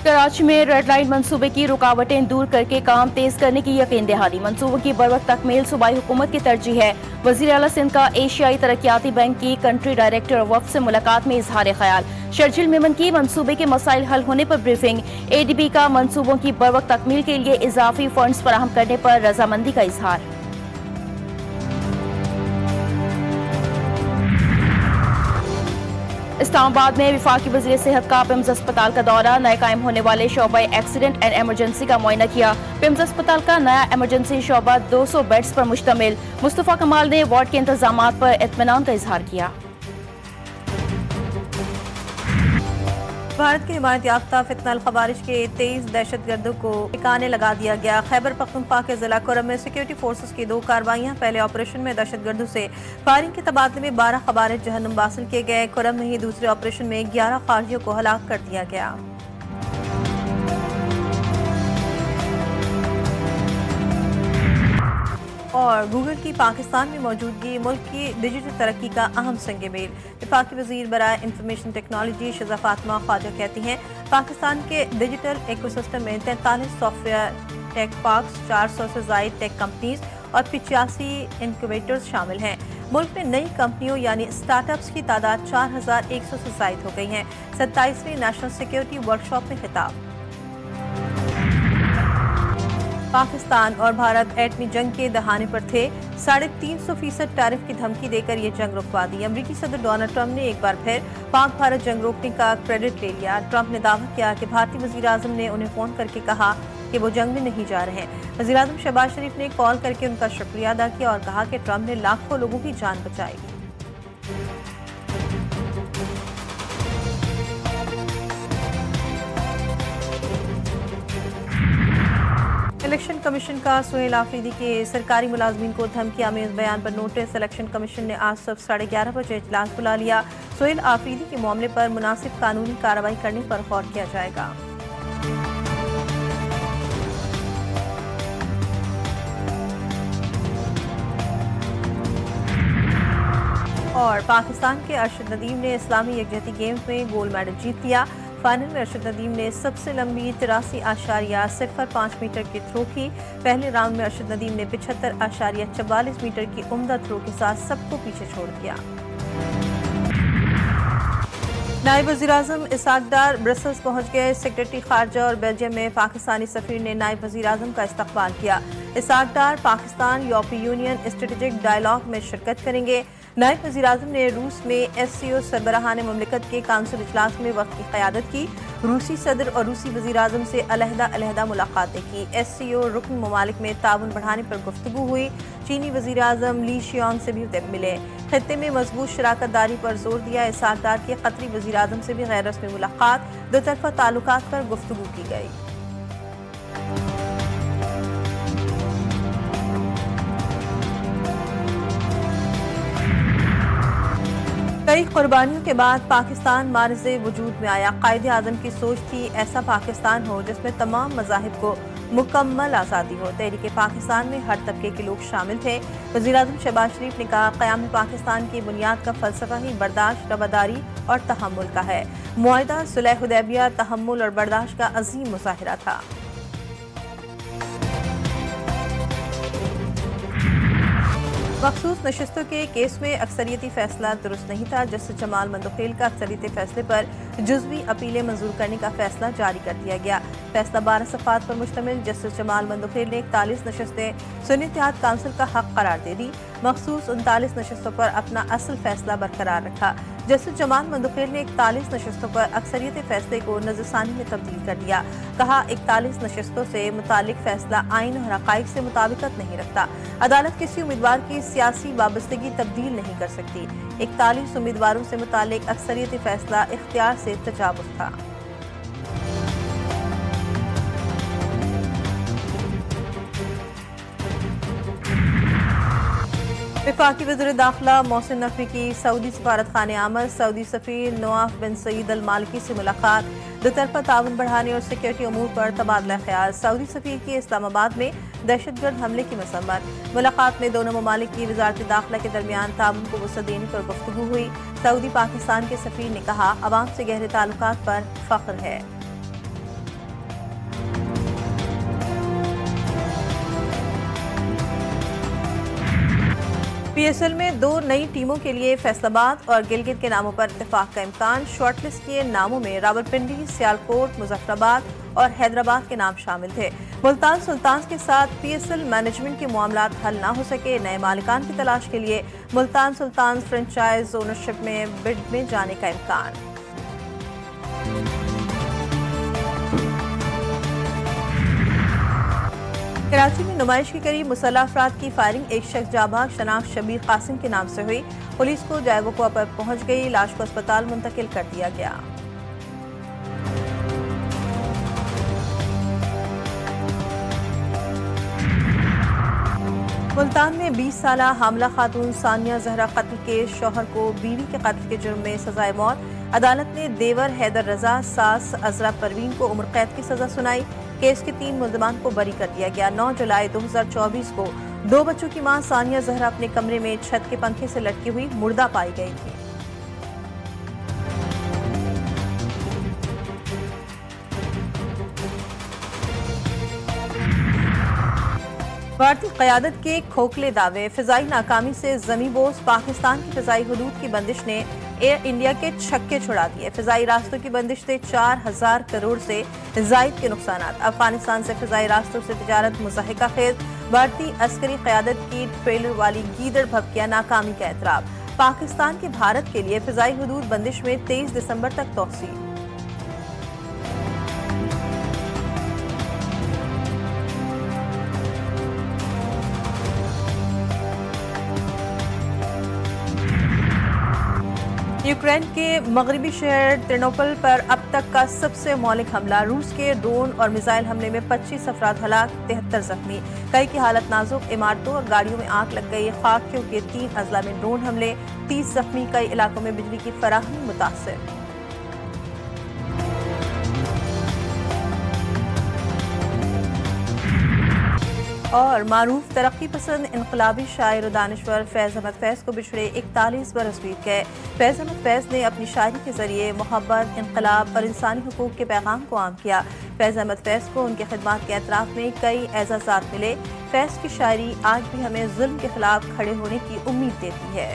कराची में red line मंसूबे की रुकावटें दूर करके काम तेज करने की यकीन दहानी। मंसूबों की बरवक्त तकमील सूबाई हुकूमत की तरजीह है। वज़ीर आला सिंध का एशियाई तरक्याती बैंक की कंट्री डायरेक्टर वफ़द से मुलाकात में इजहार ख्याल। शर्जिल मेमन की मंसूबे के मसाइल हल होने पर ब्रीफिंग। ADB का मंसूबों की बरवक्त तकमील के लिए इजाफी फंड्स फराहम करने पर रजामंदी का इजहार। इस्लामाबाद में वफाकी वज़ीर सेहत का पिम्स अस्पताल का दौरा। नए कायम होने वाले शोबा एक्सीडेंट एंड एमरजेंसी का मुआयना किया। पिम्स अस्पताल का नया एमरजेंसी शोबा 200 बेड्स पर मुश्तमिल। मुस्तफ़ा कमाल ने वार्ड के इंतजामात पर इत्मीनान का इजहार किया। भारत के हिमायत याफ्ता फितनल खवारिज के 23 दहशतगर्दों को ठिकाने लगा दिया गया। खैबर पख्तूनख्वा के जिला कुरम में सिक्योरिटी फोर्सेस की 2 कार्रवाइयां। पहले ऑपरेशन में दहशतगर्दों से फायरिंग के तबादले में 12 खवारिज जहन्नुम हासिल किए गए। कुरम में ही दूसरे ऑपरेशन में 11 खारजियों को हलाक कर दिया गया। और गूगल की पाकिस्तान में मौजूदगी मुल्क की डिजिटल तरक्की का अहम संग मील। वफाकी वज़ीर बराए इंफॉर्मेशन टेक्नोलॉजी शज़ा फातिमा ख्वाजा कहती हैं, पाकिस्तान के डिजिटल इकोसिस्टम में 43 सॉफ्टवेयर टेक पार्क्स, 400 से ज़ायद टेक कंपनीज और 85 इनक्यूबेटर्स शामिल हैं। मुल्क में नई कंपनियों यानी स्टार्टअप्स की तादाद 4100 से ज़ायद हो गई हैं। 27वीं नेशनल सिक्योरिटी वर्कशॉप में खिताब। पाकिस्तान और भारत एटमी जंग के दहाने पर थे। 350% टैरिफ की धमकी देकर ये जंग रुकवा दी। अमरीकी सदर डोनाल्ड ट्रंप ने एक बार फिर पाक भारत जंग रोकने का क्रेडिट ले लिया। ट्रंप ने दावा किया कि भारतीय वज़ीर आज़म ने उन्हें फ़ोन करके कहा कि वो जंग में नहीं जा रहे हैं। वज़ीर आज़म शहबाज शरीफ ने कॉल करके उनका शुक्रिया अदा किया और कहा कि ट्रंप ने लाखों लोगों की जान बचाई। इलेक्शन कमीशन का सुहेल आफरीदी के सरकारी मुलाजमीन को धमकी आमेज बयान पर नोटिस। इलेक्शन कमीशन ने आज सुबह 11:30 बजे इजलास बुला लिया। सुहेल आफरीदी के मामले पर मुनासिब कानूनी कार्रवाई करने पर गौर किया जाएगा। और पाकिस्तान के अरशद नदीम ने इस्लामी यकजहती गेम्स में गोल्ड मेडल जीत लिया। फाइनल में अरशद नदीम ने सबसे लंबी 83.05 मीटर की थ्रो की। पहले राउंड में अरशद नदीम ने 75.44 मीटर की उम्दा थ्रो के साथ सबको पीछे छोड़ दिया। नायब वज़ीर-ए-आज़म इसहाक डार ब्रसल्स पहुंच गए। सेक्रेटरी खारजा और बेल्जियम में पाकिस्तानी सफीर ने नायब वज़ीर-ए-आज़म का इस्तकबाल किया। इसहाक डार पाकिस्तान यूरोपीय यूनियन स्ट्रेटेजिक डायलॉग में शिरकत करेंगे। नायब वज़ीर-ए-आज़म ने रूस में SCO सरबराहान मुमलिकत के काउंसिल इजलास में वक्त की क़यादत की। रूसी सदर और रूसी वज़ीर-ए-आज़म से अलहदा मुलाकातें की। SCO रुकन ममालिक में ताउन बढ़ाने पर गुफ्तगू हुई। चीनी वज़ीर-ए-आज़म ली शियांग से भी मिले। खित्ते में मजबूत शराकत दारी पर जोर दिया। इसहाक डार की कतरी वज़ीर-ए-आज़म से भी गैर रस्मी मुलाकात। दोतरफा ताल्लुकात पर गुफ्तगू की गई। कई कुर्बानियों के बाद पाकिस्तान मारिज़े वजूद में आया। कायदे आज़म की सोच थी ऐसा पाकिस्तान हो जिसमें तमाम मज़ाहिब को मुकम्मल आज़ादी हो। तहरीक पाकिस्तान में हर तबके के लोग शामिल थे। वज़ीर-ए-आज़म शहबाज शरीफ ने कहा, क़याम पाकिस्तान की बुनियाद का फ़लसफ़ा ही बर्दाश्त, रवादारी और तहम्मुल का है। मुआहिदा सुलह हुदैबिया तहम्मुल और बर्दाश्त का अजीम मुज़ाहिरा था। मखसूस नशिस्तों के केस में अक्सरियती फैसला दुरुस्त नहीं था। जस्टिस जमाल मंदोखेल का अक्सरियती फैसले पर जुज़वी अपीलें मंजूर करने का फैसला जारी कर दिया गया। फैसला 12 सफ़ात पर मुश्तमिल। जस्टिस जमाल मंदोखेल ने 41 नशिस्तें सुन्नी इत्तेहाद काउंसिल का हक करार दे दी। मखसूस 39 नशिस्तों पर अपना असल फैसला बरकरार रखा। जस्टिस जमाल मंदोखेल ने 41 नशिस्तों पर अक्सरियती फैसले को नज़रसानी में तब्दील कर दिया। कहा, 41 नशिस्तों से मुतालिक फैसला आइन और हक़ाइक़ से मुताबिकत नहीं रखता। अदालत किसी उम्मीदवार की सियासी वाबस्तगी तब्दील नहीं कर सकती। 41 उम्मीदवारों से मुतालिक अक्सरियती फैसला इख्तियार से तजावुज़ था। वफाकी वज़ीर दाखिला मोहसिन नकवी की सऊदी सफारत खाने आमद। सऊदी सफ़ीर नवाफ बिन सईद अल मालिकी से मुलाकात। दोतरफा ताउन बढ़ाने और सिक्योरिटी अमूर पर तबादला ख्याल। सऊदी सफ़ीर की इस्लामाबाद में दहशतगर्द हमले की मसम्मत। मुलाकात में दोनों ममालिक की वज़ारत दाखिला के दरमियान ताउन को वसअत देने पर गुफ्तगू हुई। सऊदी पाकिस्तान के सफ़ीर ने कहा, अवाम से गहरे ताल्लुकात पर फ़ख्र है। पीएसएल में 2 नई टीमों के लिए फैसलाबाद और गिलगित के नामों पर इत्तेफाक का इम्कान। शॉर्टलिस्ट किए नामों में रावलपिंडी, सियालकोट, मुजफ्फराबाद और हैदराबाद के नाम शामिल थे। मुल्तान सुल्तान्स के साथ पीएसएल मैनेजमेंट के मामलात हल ना हो सके। नए मालिकान की तलाश के लिए मुल्तान सुल्तान्स फ्रेंचाइज ओनरशिप में बिड में जाने का इम्कान। कराची में नुमाइश के करीब मुसल्लह अफराद की फायरिंग। एक शख्स जाबाज शनाख्त शबीर कासिम के नाम से हुई। पुलिस को जाए वक़ुआ पर पहुंच गई। लाश को अस्पताल मुंतकिल कर दिया गया। मुल्तान में 20 साला हामला खातून सानिया जहरा कत्ल के शौहर को बीवी के कत्ल के जुर्म में सजाए मौत। अदालत ने देवर हैदर रजा, सास अजरा परवीन को उम्र कैद की सजा सुनाई। केस के 3 मुल्जमान को बरी कर दिया गया। 9 जुलाई 2024 को 2 बच्चों की मां सानिया जहरा अपने कमरे में छत के पंखे से लटकी हुई मुर्दा पाई गई थी। भारतीय क़यादत के खोखले दावे। फ़िज़ाई नाकामी से ज़मींबोस पाकिस्तान की फ़िज़ाई हुदूद की बंदिश ने एयर इंडिया के छक्के छुड़ा दिए। फ़िज़ाई रास्तों की बंदिश से 4000 करोड़ से ज़ायद के नुकसानात। अफगानिस्तान से फ़िज़ाई रास्तों से तिजारत मुज़ाहिका खेज। भारतीय अस्करी क़यादत की ट्रेलर वाली गीदड़ भपकिया नाकामी का एतराफ़। पाकिस्तान के भारत के लिए फ़िज़ाई हुदूद बंदिश में 23 दिसंबर तक तौसील। यूक्रेन के मगरबी शहर तेरनोपिल पर अब तक का सबसे मौलिक हमला। रूस के ड्रोन और मिसाइल हमले में 25 अफराद हलाक, 73 जख्मी। कई की हालत नाजुक। इमारतों और गाड़ियों में आग लग गई। खाकियों के 3 अजला में ड्रोन हमले, 30 जख्मी। कई इलाकों में बिजली की फराहमी मुतासिर। और मारूफ तरक्की पसंद इनकलाबी शायर और दानिश्वर फैज़ अहमद फैज़ को बिछड़े 41 बरस बीत गए। फैज़ अहमद फैज़ ने अपनी शायरी के जरिए मोहब्बत, इनकलाब और इंसानी हुकूक के पैगाम को आम किया। फैज़ अहमद फैज़ को उनके खिदमात के एतराफ़ में कई एजाज़ात मिले। फैज़ की शायरी आज भी हमें जुल्म के खिलाफ खड़े होने की उम्मीद देती है।